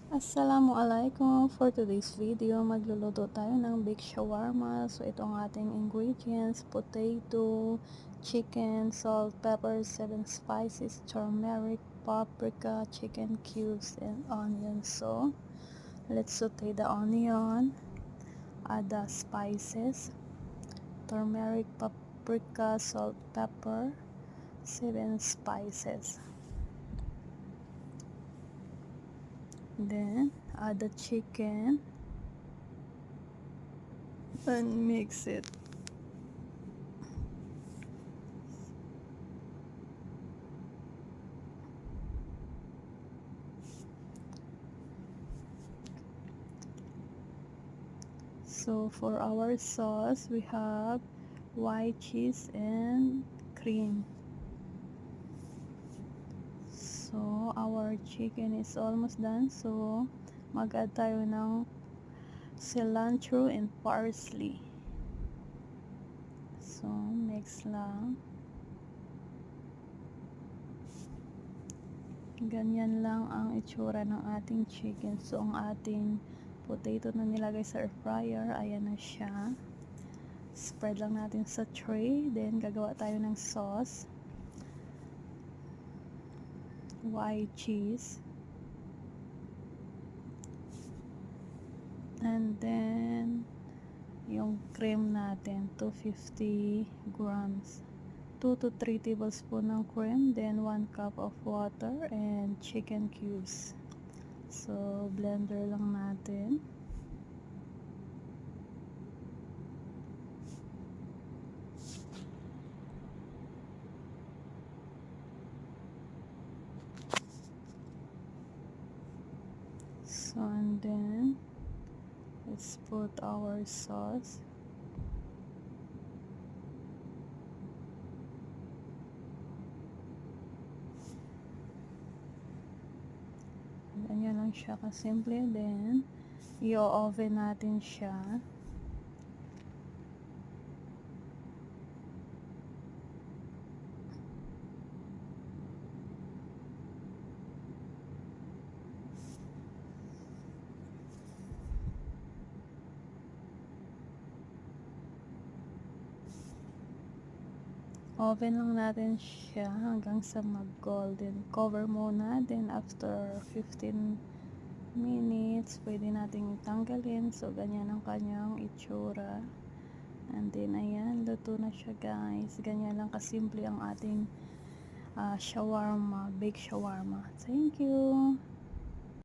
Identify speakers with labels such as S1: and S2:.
S1: Assalamualaikum. For today's video, magluluto tayo ng baked shawarma. So, ito ang ating ingredients: potato, chicken, salt, pepper, 7 spices, turmeric, paprika, chicken cubes, and onion. So, let's saute the onion, add the spices, turmeric, paprika, salt, pepper, 7 spices. Then, add the chicken and mix it. So for our sauce, we have white cheese and cream. So our chicken is almost done. So mag-add tayo ng cilantro and parsley. So mix lang. Ganyan lang ang itsura ng ating chicken. So ang ating potato na nilagay sa air fryer, ayan na siya. Spread lang natin sa tray. Then gagawa tayo ng sauce. White cheese, and then yung cream natin 250 grams, 2 to 3 tablespoon ng cream, then 1 cup of water and chicken cubes. So blender lang natin. So and then let's put our sauce. Ganyan lang siya kasimple. Then i-oven natin siya. Oven lang natin siya hanggang sa mag-golden. Cover muna, then after 15 minutes, pwede nating tanggalin. So, ganyan ang kanyang itsura. And then, ayan, luto na siya guys. Ganyan lang kasimple ang ating shawarma, baked shawarma. Thank you!